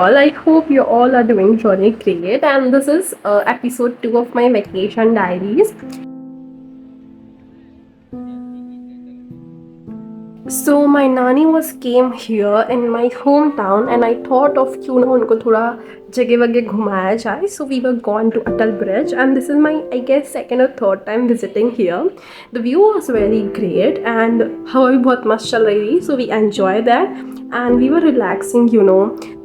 all. I hope you all are doing really great. And this is episode 2 of my vacation diaries. So my nanny was came here in my hometown, and I thought of क्यों ना उनको थोड़ा जगह वगह घुमाया जाए. So we were gone to Atal Bridge, and this is my, I guess, second or third time visiting here. The view was very great, and हवा भी बहुत मस्त चल रही थी. So we enjoyed that, and we were relaxing.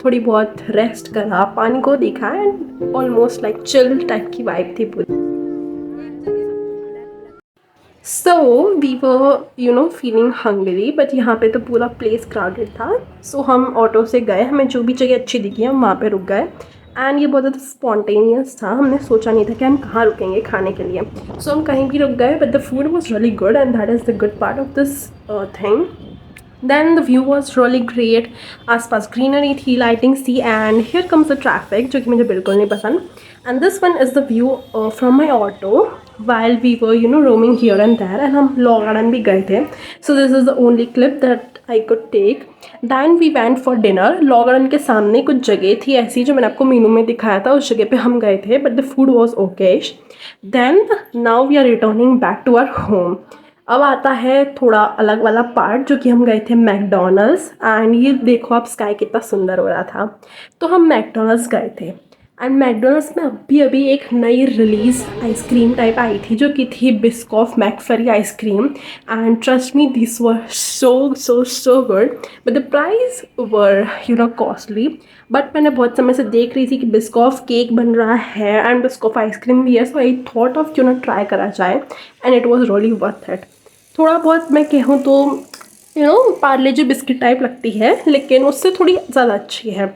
थोड़ी बहुत rest करा, पानी को देखा, and almost like chill type की vibe थी पूरी. So we were feeling hungry, but यहाँ पे तो पूरा प्लेस क्राउडेड था. So हम ऑटो से गए, हमें जो भी जगह अच्छी दिखी हम वहाँ पे रुक गए. एंड ये बहुत ज़्यादा स्पॉन्टेनियस था, हमने सोचा नहीं था कि हम कहाँ रुकेंगे खाने के लिए. So हम कहीं भी रुक गए, but the food was really good, and that is the good part of this thing. Then the view was really great. आसपास ग्रीनरी थी, लाइटिंग्स थी, and here comes the traffic जो कि मुझे बिल्कुल नहीं पसंद. And this one is the view from my auto while we were roaming here and there, and हम लॉ गार्डन भी गए थे. So this is the only clip that I could take. Then we went for dinner. Law garden के सामने कुछ जगह थी ऐसी जो मैंने आपको मेनू में दिखाया था, उस जगह पे हम गए थे, but the food was okay. Then now we are returning back to our home. अब आता है थोड़ा अलग वाला पार्ट, जो कि हम गए थे मैकडोनल्ड्स. एंड ये देखो आप, स्काई कितना सुंदर हो रहा था. तो हम मैकडोनल्ड्स गए थे, एंड मैकडोनल्ड्स में अभी एक नई रिलीज़ आइसक्रीम टाइप आई थी जो कि थी Biscoff McFlurry ice cream. And trust me, this were so good, but the price were costly. But मैंने बहुत समय से देख रही थी कि बिस्कॉफ केक बन रहा है एंड बिस्कॉफ आइसक्रीम भी है. सो आई थॉट ऑफ क्यों ना ट्राई करा जाए, and it was really worth it. थोड़ा बहुत मैं कहूँ तो पार्ले जी बिस्किट टाइप लगती है, लेकिन उससे थोड़ी ज़्यादा अच्छी है.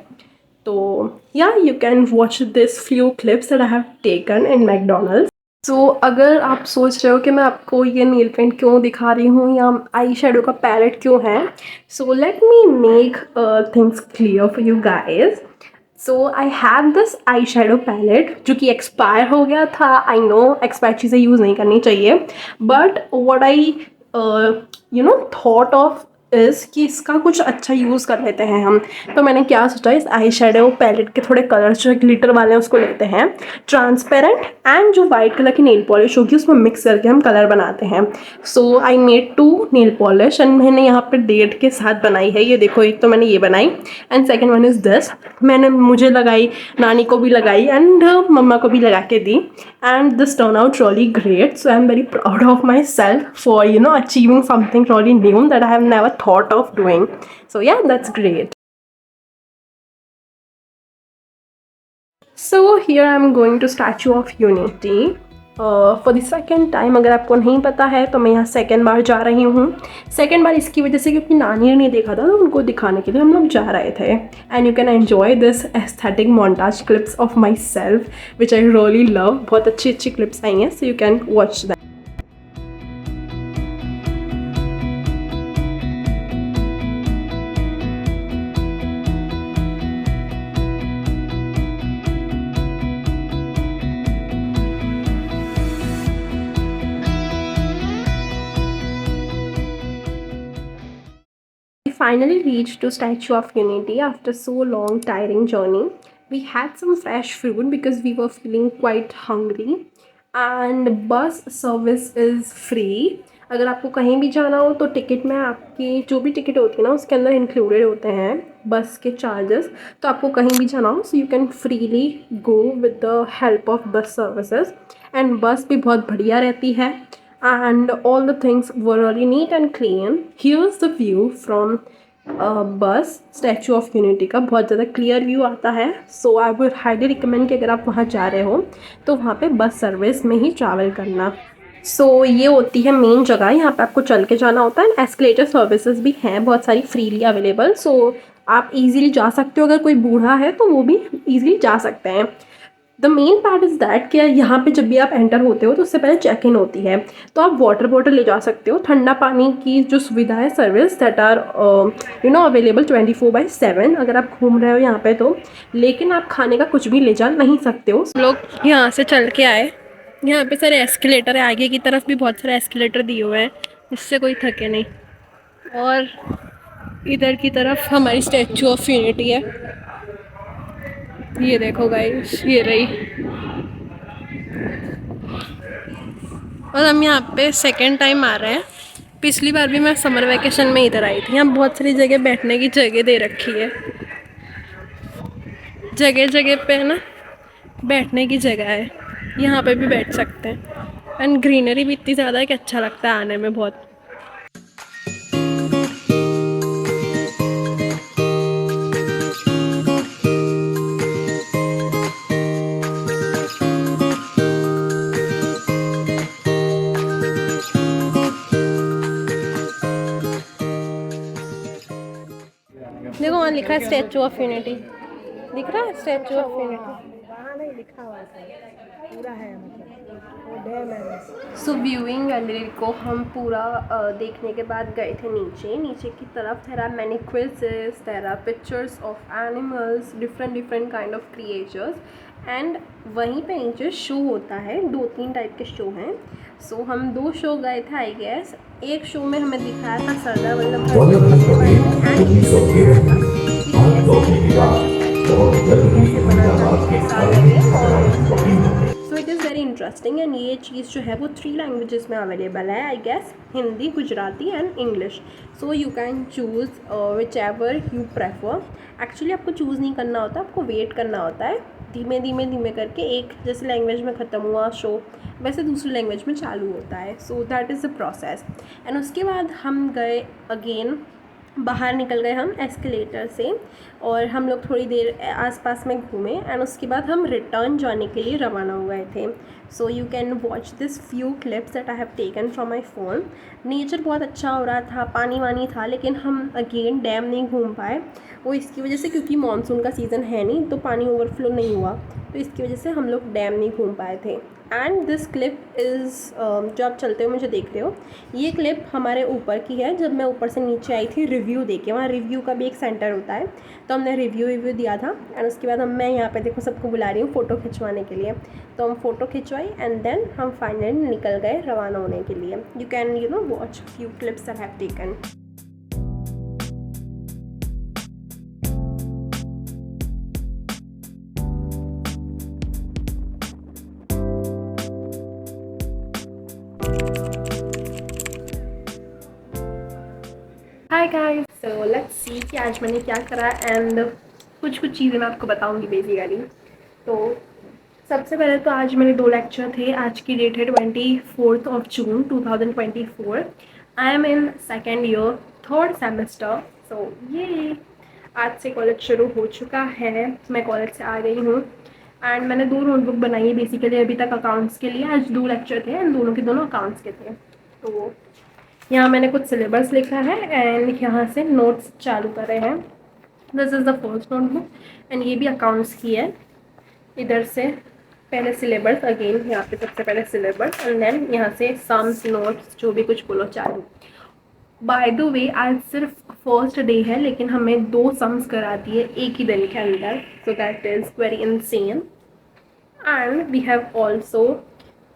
तो yeah you can watch this few clips that I have taken in McDonald's. So अगर आप सोच रहे हो कि मैं आपको ये नील पेंट क्यों दिखा रही हूँ या आई शेडो का पैलेट क्यों है, so let me make things clear for you guys. So I have this eye shadow palette जो कि एक्सपायर हो गया था. आई नो एक्सपायर चीज़ें यूज़ नहीं करनी चाहिए, but what I thought of is कि इसका कुछ अच्छा यूज़ कर लेते हैं हम. तो मैंने क्या सोचा, इस आई शेडो पैलेट के थोड़े कलर्स जो ग्लिटर वाले हैं उसको लेते हैं, ट्रांसपेरेंट एंड जो वाइट कलर की नेल पॉलिश होगी उसमें मिक्स करके हम कलर बनाते हैं. So I made 2 nail polish, and मैंने यहाँ पे डेट के साथ बनाई है. ये देखो, एक तो मैंने ये बनाई, and second one is this. मैंने मुझे लगाई, नानी को भी लगाई, एंड मम्मा को भी लगा के दी. And this turned out really great, so I'm very proud of myself for achieving something really new that I have never thought of doing. So yeah, that's great. So here I'm going to Statue of Unity for the second time. अगर आपको नहीं पता है तो मैं यहाँ second बार जा रही हूँ. सेकेंड बार इसकी वजह से क्योंकि नानी ने नहीं देखा था, तो उनको दिखाने के लिए हम लोग जा रहे थे. And you can enjoy this aesthetic montage clips of my self which I really love. बहुत अच्छी क्लिप्स आई हैं, सो you can watch that. Finally reached to Statue of Unity after so long tiring journey. We had some fresh fruit because we were feeling quite hungry, and bus service is free. अगर आपको कहीं भी जाना हो तो ticket में आपकी जो भी टिकट होती है ना उसके अंदर इंक्लूडेड होते हैं बस के चार्जेस. तो आपको कहीं भी जाना हो, सो you can freely go with the help of bus services. And बस भी बहुत बढ़िया रहती है, and all the things were really neat and clean. Here's the view from bus Statue of Unity का. बहुत ज़्यादा क्लियर व्यू आता है. सो आई वुड हाईली रिकमेंड कि अगर आप वहाँ जा रहे हो तो वहाँ पे बस सर्विस में ही ट्रैवल करना. सो ये होती है मेन जगह, यहाँ पे आपको चल के जाना होता है. एस्केलेटर सर्विसेज भी हैं बहुत सारी फ्रीली अवेलेबल, सो आप इजीली जा सकते हो. अगर कोई बूढ़ा है तो वो भी इजीली जा सकते हैं. The main part is that कि यहाँ पे जब भी आप एंटर होते हो तो उससे पहले चेक इन होती है. तो आप वाटर बॉटल ले जा सकते हो, ठंडा पानी की जो सुविधा है, सर्विस दैट आर अवेलेबल 24/7 अगर आप घूम रहे हो यहाँ पे तो. लेकिन आप खाने का कुछ भी ले जा नहीं सकते हो. लोग यहाँ से चल के आए, यहाँ पे सारे एस्केलेटर है, आगे की तरफ भी बहुत सारे एस्केलेटर दिए हुए हैं, इससे कोई थके नहीं. और इधर की तरफ हमारी स्टैचू ऑफ यूनिटी है. ये देखो गाइस, ये रही। और हम यहाँ पे सेकेंड टाइम आ रहे हैं। पिछली बार भी मैं समर वेकेशन में इधर आई थी। यहाँ बहुत सारी जगह बैठने की जगह दे रखी है, जगह जगह पे है ना बैठने की जगह है। यहाँ पे भी बैठ सकते हैं। एंड ग्रीनरी भी इतनी ज़्यादा है कि अच्छा लगता है आने में बहुत। देखो वहाँ लिखा है स्टैचू ऑफ यूनिटी, दिख रहा है स्टैचू ऑफ यूनिटी। वहाँ नहीं लिखा हुआ है, पूरा है मतलब वो डैम है। सो व्यूइंग गैलरी को हम पूरा देखने के बाद गए थे नीचे की तरफ। There are many quizzes, there are pictures of animals, different different kind of creatures. And वहीं पे नीचे शो होता है, 2-3 टाइप के शो हैं। सो हम 2 शो गए थे आई गेस। एक शो में हमें दिखाया था सरदार वल्लभ भाई Patel. So it is very interesting. And ये चीज़ जो है वो 3 लैंग्वेजेस में अवेलेबल है I guess, Hindi, Gujarati and English. So you can choose whichever you prefer. Actually आपको चूज़ नहीं करना होता, आपको वेट करना होता है। धीमे धीमे धीमे करके एक जैसे लैंग्वेज में ख़त्म हुआ शो वैसे दूसरी लैंग्वेज में चालू होता है। सो that is the process. And उसके बाद हम गए अगेन, बाहर निकल गए हम एस्केलेटर से और हम लोग थोड़ी देर आसपास में घूमे। एंड उसके बाद हम रिटर्न जाने के लिए रवाना हो गए थे। सो you can watch this few clips that I have taken from my phone. Nature बहुत अच्छा हो रहा था, पानी वानी था, लेकिन हम अगेन डैम नहीं घूम पाए। वो इसकी वजह से क्योंकि मानसून का सीज़न है नहीं तो पानी ओवरफ्लो नहीं हुआ, तो इसकी वजह से हम लोग डैम नहीं घूम पाए थे। एंड दिस क्लिप इज़ जो आप चलते हुए मुझे देख रहे हो, ये क्लिप हमारे ऊपर की है। जब मैं ऊपर से नीचे आई थी रिव्यू दे के, वहाँ रिव्यू का भी एक सेंटर होता है, तो हमने रिव्यू दिया था। एंड उसके बाद मैं यहाँ पे देखो सबको बुला रही हूँ फ़ोटो खिंचवाने के लिए। तो हम फ़ोटो खिंचवाई एंड देन हम फाइनली निकल गए रवाना होने के लिए। You can watch few clips that have taken. Hi guys, so let's see कि आज मैंने क्या करा। एंड कुछ चीज़ें मैं आपको बताऊंगी बेसिकली। तो सबसे पहले तो आज मेरे 2 लेक्चर थे। आज की डेट है 24 जून 2024। I am in second year 3rd semester. So ये आज से कॉलेज शुरू हो चुका है, मैं कॉलेज से आ गई हूँ। एंड मैंने 2 नोटबुक बनाई है बेसिकली अभी तक अकाउंट्स के लिए। आज 2 लेक्चर थे एंड दोनों के दोनों अकाउंट्स के थे। तो यहाँ मैंने कुछ सिलेबस लिखा है एंड यहाँ से नोट्स चालू कर रहे हैं। This is the first notebook and ये भी अकाउंट्स की है। इधर से पहले सिलेबस, अगेन यहाँ पे सबसे पहले सिलेबस एंड देन यहाँ से सम्स, नोट्स, जो भी कुछ बोलो चालू। बाय द वे आज सिर्फ फर्स्ट डे है लेकिन हमें 2 सम्स करा दिए एक ही दिन के अंदर। So that is very insane. And we have also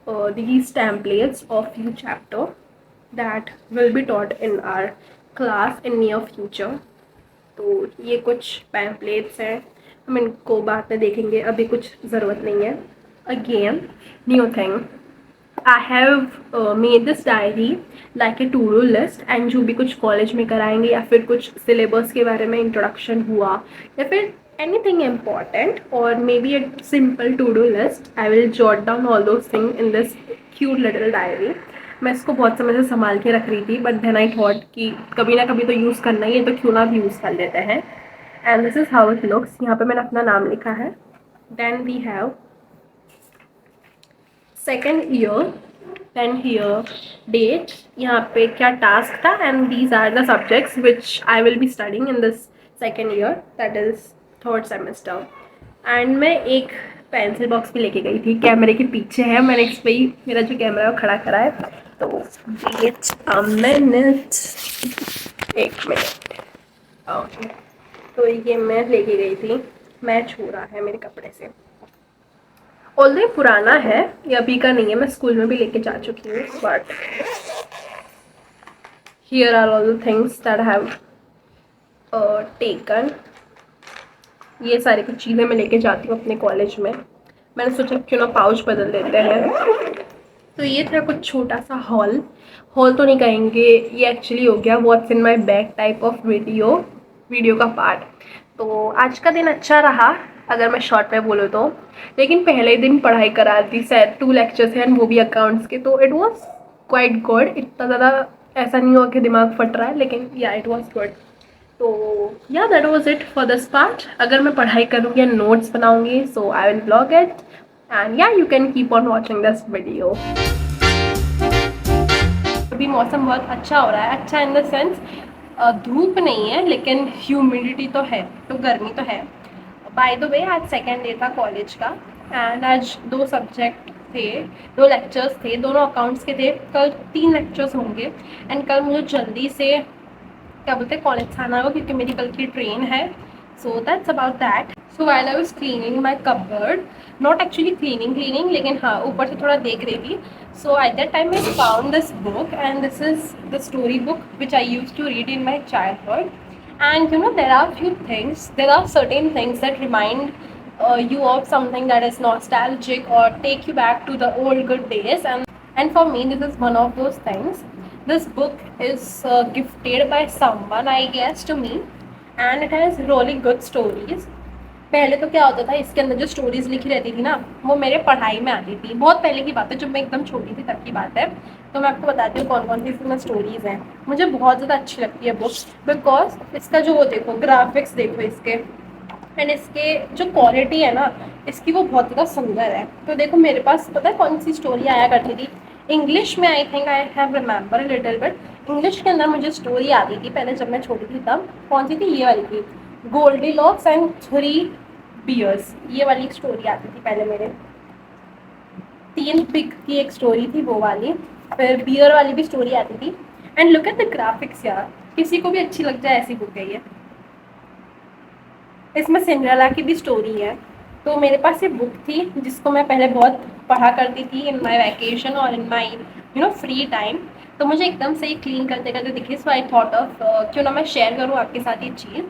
these templates of few chapter that will be taught in our class in near future. तो ये कुछ पैम्पलेट्स हैं, हम इनको बाद में देखेंगे, अभी कुछ ज़रूरत नहीं है। Again new thing, I have made this diary like a to do list. And जो भी कुछ कॉलेज में कराएंगे या फिर कुछ सिलेबस के बारे में इंट्रोडक्शन हुआ या फिर anything important or maybe a simple to-do list, I will jot down all those things in this cute little diary. मैं इसको बहुत समय से संभाल के रख रही थी बट देन आई थॉट कि कभी ना कभी तो यूज़ करना ही है, तो क्यों ना भी यूज़ कर लेते हैं। And this is how it looks. यहाँ पे मैंने अपना नाम लिखा है। Then we have second year, then here date, यहाँ पे क्या टास्क था and these are the subjects which I will be studying in this second year, that is 3rd semester. And मैं एक पेंसिल बॉक्स भी लेके गई थी, कैमरे के पीछे है, मैंने इस पर ही मेरा जो कैमरा है वो खड़ा करा है। तो wait a minute, 1 minute. Okay, तो ये मैं लेके गई थी, मैच हो रहा है मेरे कपड़े से। ऑल्दो पुराना है, ये अभी का नहीं है, मैं स्कूल में भी लेके जा चुकी हूँ। But here are all the things that I have taken. ये सारी कुछ चीज़ें मैं लेके जाती हूँ अपने कॉलेज में। मैंने सोचा क्यों ना पाउच बदल लेते हैं। तो ये था कुछ छोटा सा हॉल। हॉल तो नहीं कहेंगे, ये एक्चुअली हो गया what's in my bag type of video का पार्ट। तो आज का दिन अच्छा रहा अगर मैं शॉर्ट में बोलूँ तो, लेकिन पहले दिन पढ़ाई करा दी, शायद 2 लेक्चर्स हैं वो भी अकाउंट्स के, तो इट वॉज क्वाइट गुड। इतना ज़्यादा ऐसा नहीं हुआ कि दिमाग फट रहा है, लेकिन या इट वॉज गुड। तो yeah that was it for this part. अगर मैं पढ़ाई करूँगी या नोट्स बनाऊँगी so I will blog it, and yeah you can keep on watching this video. अभी मौसम बहुत अच्छा हो रहा है, अच्छा इन द सेंस धूप नहीं है लेकिन ह्यूमिडिटी तो है, तो गर्मी तो है। बाय द वे आज सेकेंड डे था कॉलेज का, एंड आज 2 सब्जेक्ट थे, 2 लेक्चर्स थे, दोनों अकाउंट्स के थे। कल 3 लेक्चर्स होंगे, एंड कल मुझे जल्दी से क्या बोलते हैं कॉलेज से आना होगा क्योंकि मेरी कल की ट्रेन है। So that's about that. So while I was cleaning my cupboard, not actually cleaning लेकिन हाँ ऊपर से थोड़ा देख रही थी। So at that time I found this book, and this is the story book which I used to read in my childhood. And you know, there are certain things that remind you of something that is nostalgic or take you back to the old good days, and for me this is one of those things. This book is gifted by someone, I guess, to me, and it has really good stories. पहले तो क्या होता था, इसके अंदर जो stories लिखी रहती थी ना वो मेरे पढ़ाई में आती थी। बहुत पहले की बात है, जब मैं एकदम छोटी थी तब की बात है। तो मैं आपको बताती हूँ कौन कौन सी इसमें स्टोरीज हैं। मुझे बहुत ज़्यादा अच्छी लगती है बुक, बिकॉज इसका जो वो देखो, ग्राफिक्स देखो इसके, एंड इसके जो क्वालिटी है ना इसकी, वो बहुत ज़्यादा सुंदर है। तो देखो मेरे पास पता है कौन सी स्टोरी आया करती थी इंग्लिश में, I think I have remember little but. English के अंदर मुझे स्टोरी आती थी पहले जब मैं छोटी थी तब। कौन सी थी? ये वाली थी, गोल्डीलॉक्स एंड 3 बियर्स। ये वाली स्टोरी आती थी पहले मेरे। 3 पिग की एक स्टोरी थी वो वाली, फिर बियर वाली भी स्टोरी आती थी। And look at the graphics यार, किसी को भी अच्छी लग जाए ऐसी बुक है ये। इसमें सिंड्रेला की भी स्टोरी है। तो मेरे पास ये बुक थी जिसको मैं पहले बहुत पढ़ा करती थी इन माई वैकेशन और इन माई फ्री टाइम। तो मुझे एकदम से ही क्लीन करते करते दिखी, सो आई थॉट ऑफ क्यों ना मैं शेयर करूँ आपके साथ ये चीज़।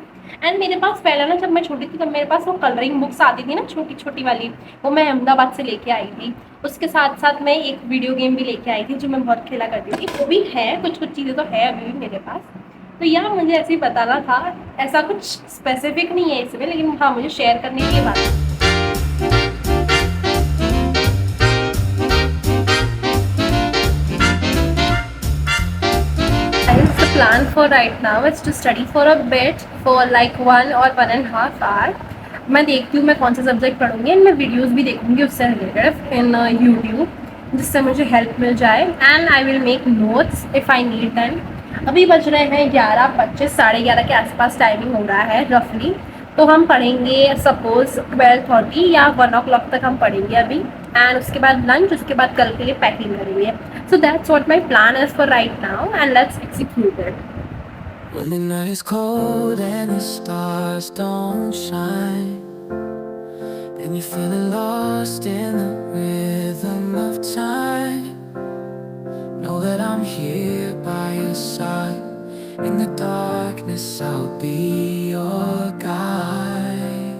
एंड मेरे पास पहले ना जब मैं छोटी थी तब मेरे पास वो कलरिंग बुक्स आती थी ना छोटी छोटी वाली, वो मैं अहमदाबाद से लेके आई थी। उसके साथ साथ मैं एक वीडियो गेम भी लेके आई थी जो मैं बहुत खेला करती थी, वो भी है, कुछ कुछ चीज़ें तो है अभी भी मेरे पास। तो यार मुझे ऐसे ही बताना था, ऐसा कुछ स्पेसिफिक नहीं है इसमें, लेकिन हाँ मुझे शेयर करने की बात है। The plan for right now is to study for a bit for like 1 or 1.5 hour. मैं देखती हूँ मैं कौन सा सब्जेक्ट पढ़ूंगी, एंड मैं वीडियोस भी देखूंगी उससे रिलेटेड इन यूट्यूब, जिससे मुझे हेल्प मिल जाए, and I will make notes if I need them. अभी बज रहे हैं 11:25, 11:30 के आसपास टाइमिंग हो रहा है रफली। तो हम पढ़ेंगे सपोज 12:30 या 1 o'clock तक हम पढ़ेंगे अभी, एंड उसके बाद लंच, उसके बाद कल के लिए पैकिंग करेंगे। So that's what my plan is for right now, and let's execute it. When the night is cold and the stars don't shine, and you're feeling lost in the rhythm of time, know that I'm here by your side. In the darkness I'll be your guide.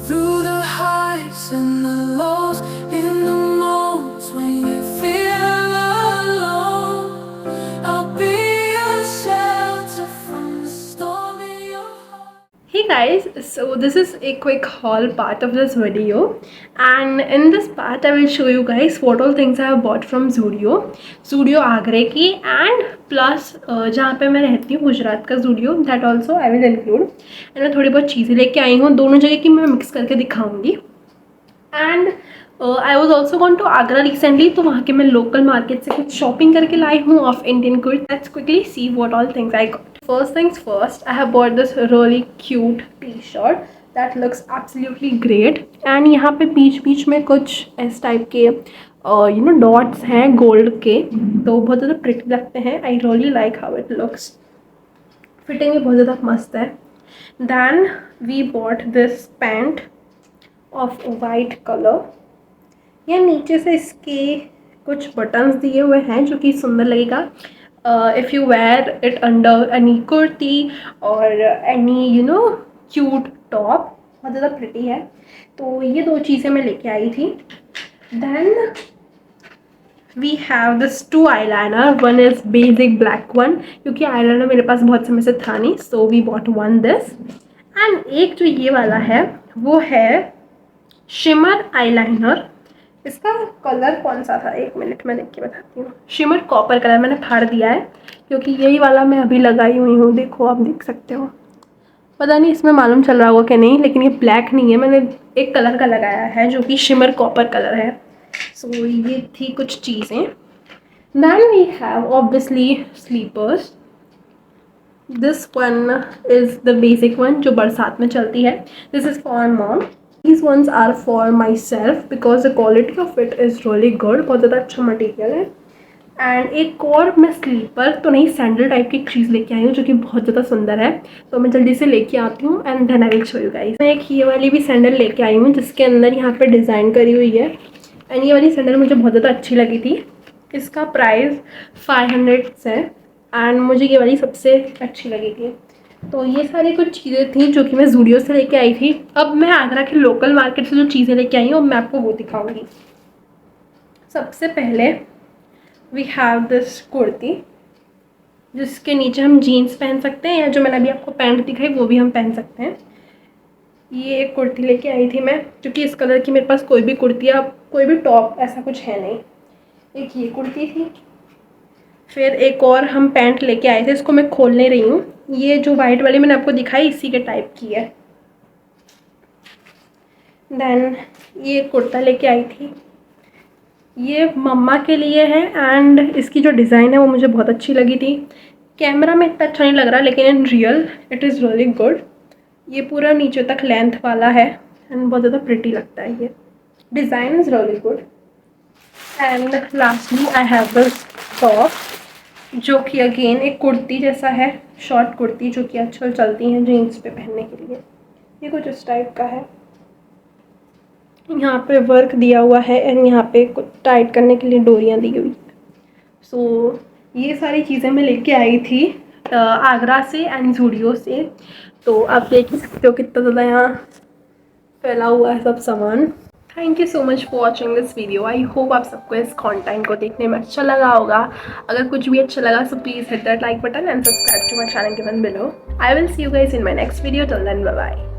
Through the highs and the lows, in the moments when you feel alone, I'll be your shelter from the storm in your heart. Hey guys, so this is a quick haul part of this video, and in this part I will show you guys what all things I have bought from Zudio आगरे की, and plus जहाँ पे मैं रहती हूँ गुजरात का Zudio, that also I will include। and मैं थोड़ी बहुत चीज़ें लेके आई हूँ, दोनों जगह की मैं मिक्स करके दिखाऊंगी। And I was also gone to Agra recently, तो वहाँ के मैं लोकल मार्केट से कुछ शॉपिंग करके लाई हूँ of Indian good. Let's quickly see what all things I got. First things first, I have bought this really cute T-shirt that looks absolutely great, and यहाँ पे बीच बीच में कुछ इस टाइप के डॉट्स हैं गोल्ड के, तो बहुत ज़्यादा प्रिटी लगते हैं। I really like how it looks, fitting भी बहुत ज़्यादा मस्त है। Then we bought this pant of white colour, या नीचे से इसके कुछ बटन्स दिए हुए हैं जो कि सुंदर लगेगा if you wear it under any kurti और एनी क्यूट टॉप, बहुत ज़्यादा प्रिटी है। तो ये 2 चीज़ें मैं लेके आई थी। Then we have this 2 eyeliner, one is basic black one, क्योंकि eyeliner मेरे पास बहुत समय से था नहीं, so we bought one this. And एक जो ये वाला है वो है शिमर eyeliner। इसका कलर कौन सा था, 1 मिनट मैं देख के बताती हूँ। शिमर कॉपर कलर, मैंने फाड़ दिया है क्योंकि यही वाला मैं अभी लगाई हुई हूँ, देखो आप देख सकते हो। पता नहीं इसमें मालूम चल रहा होगा कि नहीं, लेकिन ये ब्लैक नहीं है, मैंने एक कलर का लगाया है जो कि शिमर कॉपर कलर है। सो ये थी कुछ चीज़ें। Then we have obviously slippers. This one is the basic one जो बरसात में चलती है। This is for mom. These ones are for myself because the quality of it is really good, बहुत ज़्यादा अच्छा मटेरियल है। एंड एक और मैं स्लीपर तो नहीं, सैंडल टाइप की चीज़ लेके आई हूँ जो कि बहुत ज़्यादा सुंदर है, तो मैं जल्दी से लेके आती हूँ and then I will show you guys. मैं एक ये वाली भी सैंडल लेके आई हूँ जिसके अंदर यहाँ पे डिज़ाइन करी हुई है, एंड ये वाली सैंडल मुझे बहुत ज़्यादा अच्छी लगी थी। इसका प्राइस 500 है एंड मुझे ये वाली सबसे अच्छी लगी थी। तो ये सारी कुछ चीज़ें थी जो कि मैं ज़ूडियो से लेके आई थी। अब मैं आगरा के लोकल मार्केट से जो चीज़ें लेके आई हूँ, अब मैं आपको वो दिखाऊंगी। सबसे पहले वी हैव दिस कुर्ती जिसके नीचे हम जीन्स पहन सकते हैं, या जो मैंने अभी आपको पैंट दिखाई वो भी हम पहन सकते हैं। ये एक कुर्ती लेके आई थी मैं, क्योंकि इस कलर की मेरे पास कोई भी कुर्ती या कोई भी टॉप ऐसा कुछ है नहीं। एक ये कुर्ती थी, फिर एक और हम पैंट लेके आए थे, इसको मैं खोल नहीं रही हूँ। ये जो वाइट वाली मैंने आपको दिखाई इसी के टाइप की है। देन ये कुर्ता लेके आई थी, ये मम्मा के लिए है एंड इसकी जो डिज़ाइन है वो मुझे बहुत अच्छी लगी थी। कैमरा में इतना अच्छा नहीं लग रहा, लेकिन in real it is really good. ये पूरा नीचे तक लेंथ वाला है एंड बहुत ज़्यादा प्रिटी लगता है। ये design is really good. And lastly I have this top जो कि अगेन एक कुर्ती जैसा है, शॉर्ट कुर्ती जो कि आजकल चलती हैं जीन्स पे पहनने के लिए। ये कुछ इस टाइप का है, यहाँ पे वर्क दिया हुआ है एंड यहाँ पे कुछ टाइट करने के लिए डोरियाँ दी हुई है। सो ये सारी चीज़ें मैं लेके आई थी आगरा से एंड ज़ूडियो से। तो आप देख ही सकते हो कितना ज़्यादा यहाँ फैला हुआ है सब सामान। Thank you so much for watching this video. I hope आप सबको इस कंटेंट को देखने में अच्छा लगा होगा। अगर कुछ भी अच्छा लगा so please hit that like button and subscribe to my channel given below. I will see you guys in my next video. Till then bye bye.